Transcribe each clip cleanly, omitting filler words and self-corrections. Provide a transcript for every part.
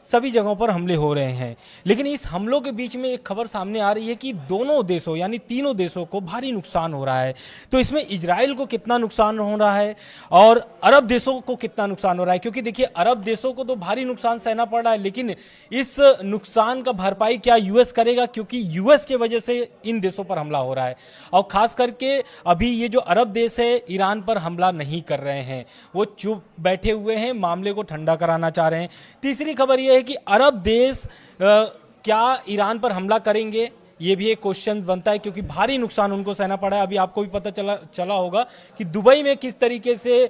सभी जगहों पर हमले हो रहे हैं। लेकिन इस हमलों के बीच में एक खबर सामने आ रही है कि दोनों देशों यानी तीनों देशों को भारी नुकसान हो रहा है। तो इसमें इजराइल को कितना नुकसान हो रहा है और अरब देशों को कितना नुकसान हो रहा है? क्योंकि देखिए, अरब देशों को तो भारी नुकसान सहना पड़ रहा है, लेकिन इस नुकसान का भरपाई क्या यूएस करेगा? क्योंकि यूएस के वजह से इन देशों पर हमला हो रहा है। और खास करके अभी ये जो अरब देश है ईरान पर हमला नहीं कर रहे हैं, वो चुप बैठे हुए हैं, मामले को ठंडा कराना चाह रहे हैं। तीसरी खबर यह है कि अरब देश क्या ईरान पर हमला करेंगे, ये भी एक क्वेश्चन बनता है, क्योंकि भारी नुकसान उनको सहना पड़ा है। अभी आपको भी पता चला होगा कि दुबई में किस तरीके से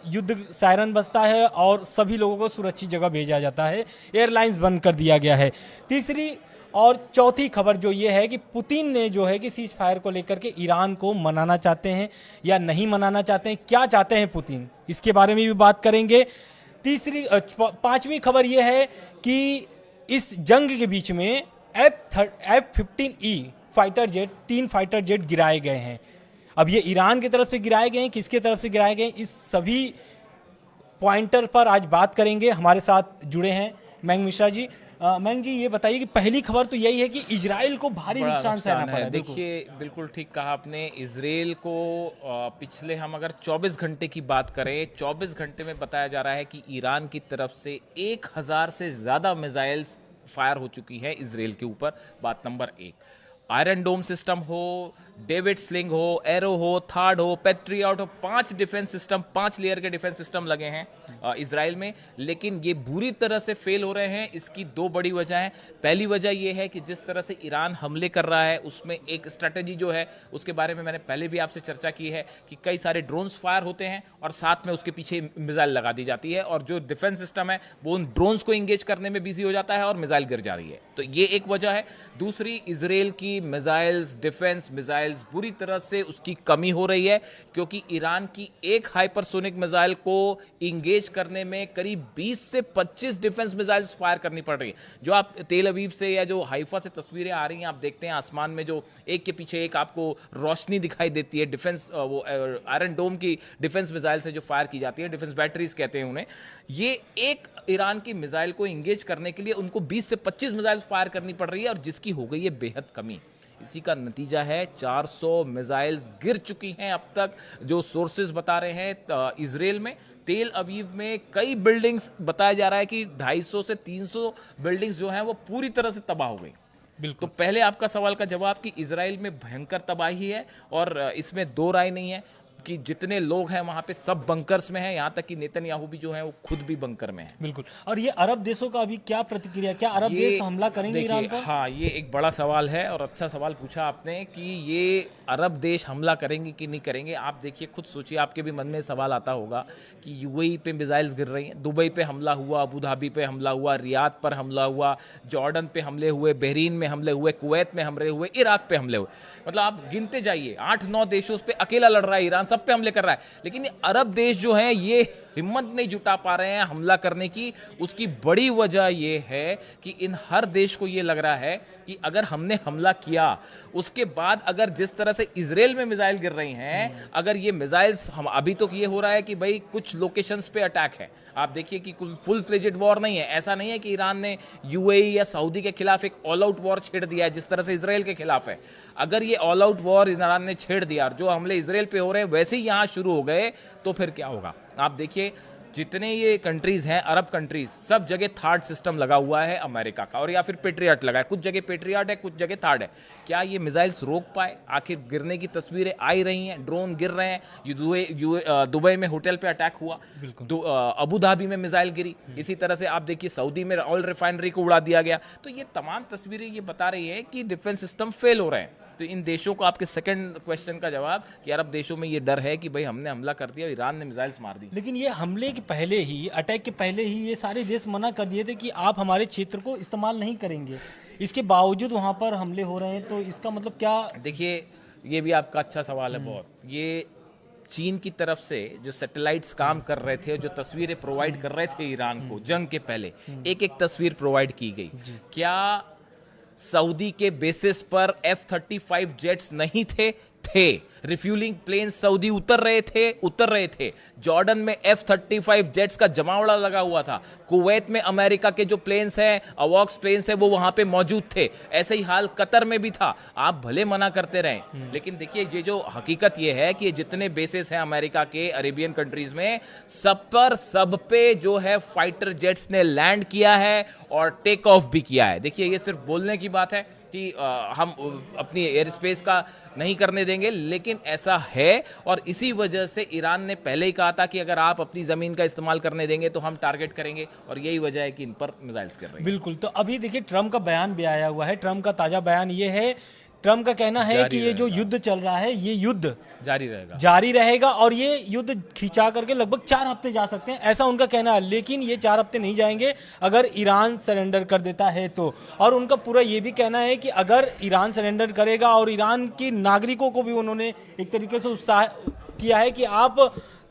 युद्ध सायरन बजता है और सभी लोगों को सुरक्षित जगह भेजा जाता है, एयरलाइंस बंद कर दिया गया है। तीसरी और चौथी खबर जो ये है कि पुतिन ने जो है कि सीज फायर को लेकर के ईरान को मनाना चाहते हैं या नहीं मनाना चाहते हैं, क्या चाहते हैं पुतिन, इसके बारे में भी बात करेंगे। पांचवी खबर यह है कि इस जंग के बीच में F-15E fighter jet, 3 fighter jet गिराए गए हैं। अब ये ईरान की तरफ से गिराए गए हैं, किसके तरफ से गिराए गए हैं, इस सभी पॉइंटर पर आज बात करेंगे। हमारे साथ जुड़े हैं मैंग मिश्रा जी। मैंग जी, ये बताइए कि पहली खबर तो यही है कि इजराइल को भारी नुकसान सहना पड़ा है। देखिए, बिल्कुल ठीक कहा आपने। इजराइल को पिछले हम अगर 24 घंटे की बात करें, 24 घंटे में बताया जा रहा है कि ईरान की तरफ से 1000 से ज़्यादा मिसाइल्स फायर हो चुकी है इजराइल के ऊपर। बात नंबर 1, आयरन डोम सिस्टम हो, डेविड स्लिंग हो, एरो हो, थार्ड हो, पैट्रियट हो, 5 डिफेंस सिस्टम, 5 लेयर के डिफेंस सिस्टम लगे हैं इजराइल में, लेकिन ये बुरी तरह से फेल हो रहे हैं। इसकी 2 बड़ी वजह हैं। पहली वजह ये है कि जिस तरह से ईरान हमले कर रहा है उसमें एक स्ट्रैटेजी जो है उसके बारे में मैंने पहले भी आपसे चर्चा की है कि कई सारे ड्रोन्स फायर होते हैं और साथ में उसके पीछे मिसाइल लगा दी जाती है, और जो डिफेंस सिस्टम है वो उन ड्रोन्स को इंगेज करने में बिजी हो जाता है और मिसाइल गिर जा रही है। तो ये एक वजह है। दूसरी, इजराइल की मिसाइल्स, डिफेंस मिसाइल्स बुरी तरह से उसकी कमी हो रही है, क्योंकि ईरान की एक हाइपरसोनिक मिसाइल को इंगेज करने में करीब 20 से 25 डिफेंस मिसाइल्स फायर करनी पड़ रही है। जो आप तेल अवीव से या जो हाइफा से तस्वीरें आ रही हैं, आप देखते हैं आसमान में जो एक के पीछे एक आपको रोशनी दिखाई देती है, डिफेंस वो आयरन डोम की डिफेंस मिसाइल से जो फायर की जाती है, डिफेंस बैटरीज कहते हैं उन्हें। ये एक ईरान की मिसाइल को इंगेज करने के लिए उनको 20 से 25 मिसाइल फायर करनी पड़ रही है, और जिसकी हो गई है बेहद कमी। इसी का नतीजा है 400 मिसाइल्स गिर चुकी हैं अब तक, जो सोर्सेज बता रहे हैं इजराइल में। तेल अवीव में कई बिल्डिंग्स बताया जा रहा है कि 250 से 300 बिल्डिंग्स जो हैं वो पूरी तरह से तबाह हो गई। बिल्कुल। तो पहले आपका सवाल का जवाब कि इजराइल में भयंकर तबाही है, और इसमें 2 राय नहीं है कि जितने लोग हैं वहां पे सब बंकर्स में हैं, यहां तक कि नेतन्याहू भी जो है वो खुद भी बंकर में है। बिल्कुल। और ये अरब देशों का अभी क्या प्रतिक्रिया, क्या अरब देश हमला करेंगे ईरान पर? हाँ, ये एक बड़ा सवाल है और अच्छा सवाल पूछा आपने कि ये अरब देश हमला करेंगे कि नहीं करेंगे। आप देखिए, खुद सोचिए, आपके भी मन में सवाल आता होगा कि यूएई पे मिसाइल्स गिर रही हैं, दुबई पे हमला हुआ, अबू धाबी पे हमला हुआ, रियाद पर हमला हुआ, जॉर्डन पे हमले हुए, बहरीन में हमले हुए, कुवैत में हमले हुए, इराक पे हमले हुए। मतलब आप गिनते जाइए, 8-9 देशों पे अकेला लड़ रहा है ईरान, सब पे हमले कर रहा है। लेकिन ये अरब देश जो हैं ये हिम्मत नहीं जुटा पा रहे हैं हमला करने की। उसकी बड़ी वजह यह है कि इन हर देश को यह लग रहा है कि अगर हमने हमला किया, उसके बाद अगर जिस तरह से इजराइल में मिसाइल गिर रही हैं, अगर ये मिसाइल्स हम अभी तो ये हो रहा है कि भाई कुछ लोकेशंस पे अटैक है, आप देखिए कि फुल फ्लेजेड वॉर नहीं है। ऐसा नहीं है कि ईरान ने यूएई या सऊदी के खिलाफ एक ऑल आउट वॉर छेड़ दिया है जिस तरह से इजराइल के खिलाफ है। अगर ये ऑल आउट वॉर ईरान ने छेड़ दिया, जो हमले इजराइल पे हो रहे हैं वैसे ही यहां शुरू हो गए, तो फिर क्या होगा? आप देखिए, जितने ये कंट्रीज हैं, अरब कंट्रीज, सब जगह थार्ड सिस्टम लगा हुआ है अमेरिका का, और या फिर पेट्रियट लगा है। कुछ जगह पेट्रियट है, कुछ जगह थार्ड है। क्या ये मिसाइल्स रोक पाए? आखिर गिरने की तस्वीरें आ ही रही हैं, ड्रोन गिर रहे हैं। दुबई में होटल पे अटैक हुआ, अबू धाबी में मिसाइल गिरी, इसी तरह से आप देखिए सऊदी में ऑयल रिफाइनरी को उड़ा दिया गया। तो ये तमाम तस्वीरें ये बता रही है कि डिफेंस सिस्टम फेल हो रहे हैं। तो इन देशों को, आपके सेकंड क्वेश्चन का जवाब कि अरब देशों में ये डर है कि भाई हमने हमला कर दिया, ईरान ने मिसाइल्स मार दी। लेकिन ये हमले के पहले ही, अटैक के पहले ही ये सारे देश मना कर दिए थे कि आप हमारे क्षेत्र को इस्तेमाल नहीं करेंगे। इसके बावजूद वहां पर हमले हो रहे हैं, तो इसका मतलब क्या? देखिए, ये भी आपका अच्छा सवाल है बहुत। ये चीन की तरफ से जो सैटेलाइट्स काम कर रहे थे, जो तस्वीरें प्रोवाइड कर रहे थे ईरान को जंग के पहले, एक एक तस्वीर प्रोवाइड की गई। क्या सऊदी के बेसिस पर F-35 जेट्स नहीं थे? थे। रिफ्यूलिंग प्लेन सऊदी उतर रहे थे। जॉर्डन में F-35 जेट्स का जमावड़ा लगा हुआ था। कुवैत में अमेरिका के जो प्लेन्स हैं, अवॉक्स प्लेन्स हैं, वो वहां पे मौजूद थे। ऐसे ही हाल कतर में भी था। आप भले मना करते रहें, लेकिन देखिए ये जो हकीकत ये है कि जितने बेसेस हैं अमेरिका के अरेबियन कंट्रीज में, सब पे जो है फाइटर जेट्स ने लैंड किया है और टेक ऑफ भी किया है। देखिए ये सिर्फ बोलने की बात है कि हम अपनी एयर स्पेस का नहीं करने देंगे, लेकिन ऐसा है। और इसी वजह से ईरान ने पहले ही कहा था कि अगर आप अपनी जमीन का इस्तेमाल करने देंगे तो हम टारगेट करेंगे, और यही वजह है कि इन पर मिसाइल्स कर रहे हैं। बिल्कुल। तो अभी देखिए ट्रम्प का बयान भी आया हुआ है। ट्रम्प का ताजा बयान ये है, ट्रम्प का कहना है कि ये जो युद्ध चल रहा है, ये युद्ध जारी रहेगा और ये युद्ध खिंचा करके लगभग 4 हफ्ते जा सकते हैं, ऐसा उनका कहना है। लेकिन ये 4 हफ्ते नहीं जाएंगे अगर ईरान सरेंडर कर देता है तो। और उनका पूरा ये भी कहना है कि अगर ईरान सरेंडर करेगा, और ईरान के नागरिकों को भी उन्होंने एक तरीके से उत्साह किया है कि आप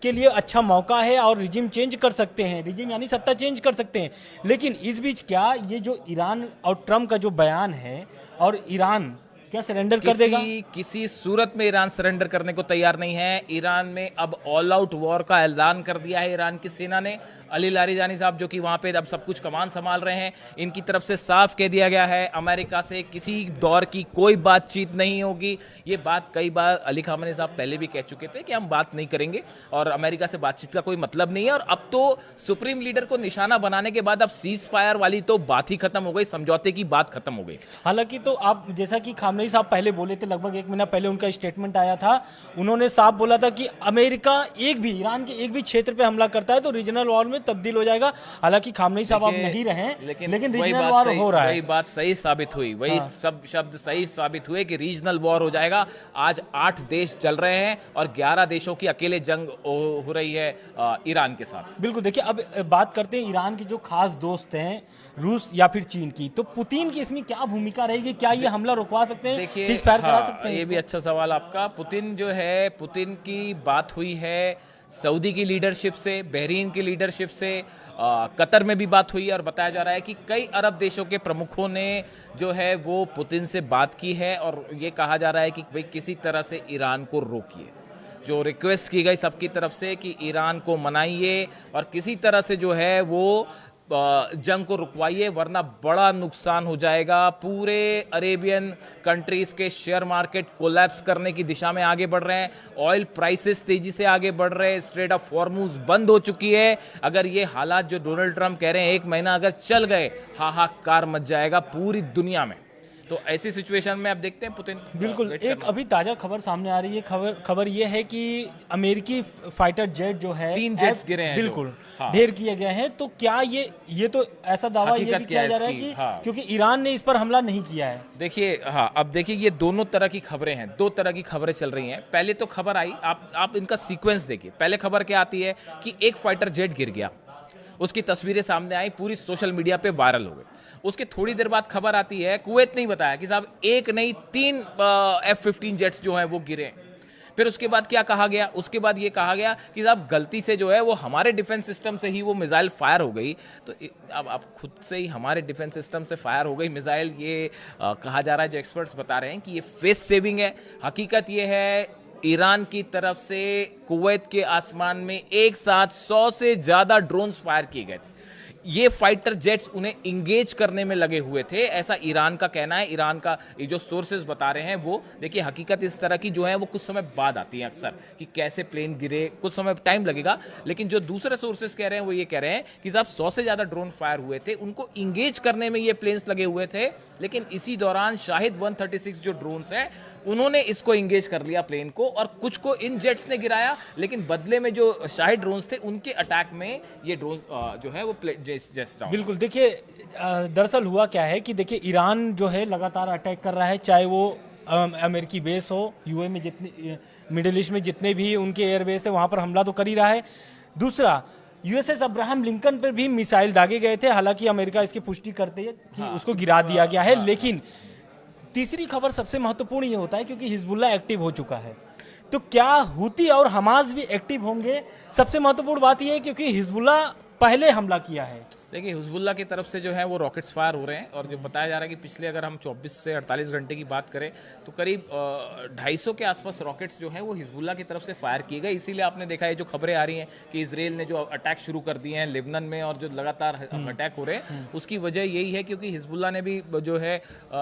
के लिए अच्छा मौका है और रिजिम चेंज कर सकते हैं, रिजिम यानी सत्ता चेंज कर सकते हैं। लेकिन इस बीच क्या ये जो ईरान और ट्रम्प का जो बयान है, और ईरान क्या सरेंडर कर देगा? किसी सूरत में ईरान सरेंडर करने को तैयार नहीं है। ईरान में अब ऑल आउट वॉर का ऐलान कर दिया है ईरान की सेना ने। अली लारिजानी साहब जो कि वहां पे अब सब कुछ कमान संभाल रहे हैं, इनकी तरफ से साफ कह दिया गया है अमेरिका से किसी दौर की कोई बातचीत नहीं होगी। ये बात कई बार अली खामनेई साहब पहले भी कह चुके थे कि हम बात नहीं करेंगे और अमेरिका से बातचीत का कोई मतलब नहीं है। और अब तो सुप्रीम लीडर को निशाना बनाने के बाद अब सीज फायर वाली तो बात ही खत्म हो गई, समझौते की बात खत्म हो गई। हालांकि तो आप जैसा कि खामनेई साहब पहले बोले थे, लगभग 1 महीना पहले उनका स्टेटमेंट आया था, उन्होंने साफ बोला था कि अमेरिका ईरान के एक भी क्षेत्र पे हमला करता है तो रीजनल वॉर में तब्दील हो जाएगा। हालांकि खामनेई साहब अब नहीं रहे, लेकिन रीजनल वॉर हो रहा है। वही बात सही साबित हुई, वही सब शब्द सही साबित हुए कि रीजनल वॉर हो जाएगा। आज 8 देश चल रहे हैं और 11 देशों की अकेले जंग हो रही है ईरान के साथ। बिल्कुल। देखिए अब बात करते हैं ईरान के जो खास दोस्त हैं, रूस या फिर चीन की। तो पुतिन की इसमें क्या भूमिका रहेगी? क्या ये हमला रुकवा सकते हैं? देखिए करा सकते हैं? ये भी अच्छा सवाल आपका। पुतिन की बात हुई है सऊदी की लीडरशिप से, बहरीन की लीडरशिप से, कतर में भी बात हुई है और बताया जा रहा है कि कई अरब देशों के प्रमुखों ने जो है वो पुतिन से बात की है और ये कहा जा रहा है कि भाई किसी तरह से ईरान को रोकिए। जो रिक्वेस्ट की गई सबकी तरफ से कि ईरान को मनाइए और किसी तरह से जो है वो जंग को रुकवाइए, वरना बड़ा नुकसान हो जाएगा। पूरे अरेबियन कंट्रीज के शेयर मार्केट कोलैप्स करने की दिशा में आगे बढ़ रहे हैं। ऑयल प्राइसेस तेजी से आगे बढ़ रहे हैं। स्ट्रेट ऑफ हॉर्मुज बंद हो चुकी है। अगर ये हालात जो डोनाल्ड ट्रंप कह रहे हैं 1 महीना अगर चल गए, हाहाकार मच जाएगा पूरी दुनिया में। तो ऐसी सिचुएशन में अब देखते हैं पुतिन। बिल्कुल। एक अभी ताजा खबर सामने आ रही है, खबर ये है कि अमेरिकी फाइटर जेट जो है 3 जेट्स गिरे हैं, बिल्कुल ढेर किए गए हैं। तो क्या ये तो ऐसा दावा ये भी किया जा रहा है कि क्योंकि ईरान ने इस पर हमला नहीं किया है। देखिए अब देखिए ये दोनों तरह की खबरें हैं, 2 तरह की खबरें चल रही हैं। पहले तो खबर आई, आप इनका सीक्वेंस देखिए। पहले खबर क्या आती है कि एक फाइटर जेट गिर गया, उसकी तस्वीरें सामने आई, पूरी सोशल मीडिया पे वायरल हो गई। उसके थोड़ी देर बाद खबर आती है, कुवैत नहीं बताया कि साहब 1 नहीं 3 F-15 जेट्स जो हैं वो गिरे। फिर उसके बाद क्या कहा गया? उसके बाद ये कहा गया कि साहब गलती से जो है वो हमारे डिफेंस सिस्टम से ही वो मिसाइल फायर हो गई। तो अब खुद से ही हमारे डिफेंस सिस्टम से फायर हो गई मिसाइल, ये कहा जा रहा है, जो एक्सपर्ट्स बता रहे हैं कि ये फेस सेविंग है। हकीकत ये है ईरान की तरफ से कुवैत के आसमान में एक साथ 100 से ज्यादा ड्रोन्स फायर किए गए थे। ये फाइटर जेट्स उन्हें इंगेज करने में लगे हुए थे, ऐसा ईरान का कहना है। ईरान का ये जो सोर्सेज बता रहे हैं वो, देखिए हकीकत इस तरह की जो है वो कुछ समय बाद आती है अक्सर, कि कैसे प्लेन गिरे, कुछ समय टाइम लगेगा। लेकिन जो दूसरे सोर्सेज कह रहे हैं वो ये कह रहे हैं कि साहब 100 से ज्यादा ड्रोन फायर हुए थे, उनको इंगेज करने में ये प्लेन्स लगे हुए थे। लेकिन इसी दौरान शाहिद 136 जो ड्रोन्स हैं उन्होंने इसको इंगेज कर लिया प्लेन को, और कुछ को इन जेट्स ने गिराया। लेकिन बदले में जो शाहिद ड्रोन्स थे उनके अटैक में ये ड्रोन जो है वो बिल्कुल। देखिए दरअसल हुआ क्या है कि देखिए ईरान जो है लगातार अटैक कर रहा है, चाहे वो अमेरिकी बेस हो, यूए में जितने, मिडिल ईस्ट में जितने भी उनके एयरबेस है वहां पर हमला तो कर ही रहा है। दूसरा, यूएसएस अब्राहम लिंकन पर भी मिसाइल दागे गए थे, हालांकि अमेरिका इसकी पुष्टि करते है कि उसको गिरा दिया गया है। लेकिन तीसरी खबर सबसे महत्वपूर्ण ये होता है क्योंकि हिजबुल्लाह एक्टिव हो चुका है, तो क्या हूती और हमास भी एक्टिव होंगे? सबसे महत्वपूर्ण बात यह है क्योंकि हिजबुल्लाह पहले हमला किया है। देखिए हिजबुल्लाह की तरफ से जो है वो रॉकेट्स फायर हो रहे हैं और जो बताया जा रहा है कि पिछले अगर हम 24 से 48 घंटे की बात करें तो करीब 250 के आसपास रॉकेट्स जो हैं वो हिजबुल्लाह की तरफ से फायर किए गए। इसीलिए आपने देखा है जो खबरें आ रही हैं कि इसराइल ने जो अटैक शुरू कर दिए हैं लेबनान में और जो लगातार अटैक हो रहे हैं उसकी वजह यही है क्योंकि हिजबुल्लाह ने भी जो है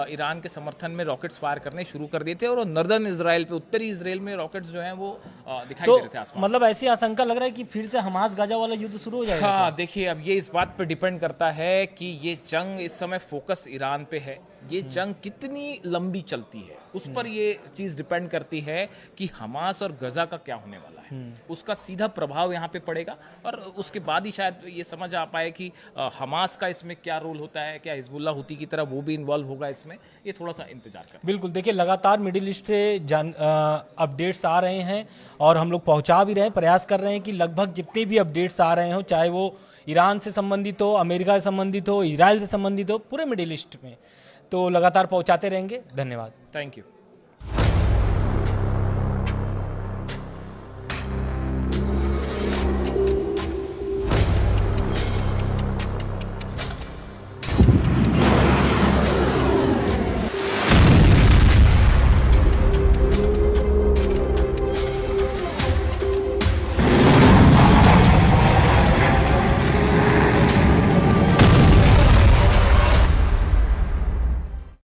ईरान के समर्थन में रॉकेट्स फायर करने शुरू कर दिए थे और नॉर्दर्न इसराइल पे, उत्तरी इसराइल में रॉकेट्स जो हैं वो दिखाई दे रहे थे आसपास। मतलब ऐसी आशंका लग रहा है कि फिर से हमास गाजा वाला युद्ध शुरू हो जाएगा। हाँ देखिए अब ये इस बात पे डिपेंड करता है कि ये जंग इस समय फोकस ईरान पे है, ये जंग कितनी लंबी चलती है उस पर ये चीज डिपेंड करती है कि हमास और गजा का क्या होने वाला है, उसका सीधा प्रभाव यहाँ पे पड़ेगा और उसके बाद ही शायद ये समझ आ पाए कि हमास का इसमें क्या रोल होता है, क्या हिजबुल्लाह हुती की तरह वो भी इन्वॉल्व होगा इसमें, ये थोड़ा सा इंतजार कर। बिल्कुल, देखिए लगातार मिडिल ईस्ट से अपडेट्स आ रहे हैं और हम लोग पहुंचा भी रहे हैं, प्रयास कर रहे हैं कि लगभग जितने भी अपडेट्स आ रहे हो, चाहे वो ईरान से संबंधित हो, अमेरिका से संबंधित हो, इजराइल से संबंधित हो, पूरे मिडिल ईस्ट में, तो लगातार पहुंचाते रहेंगे। धन्यवाद। Thank you.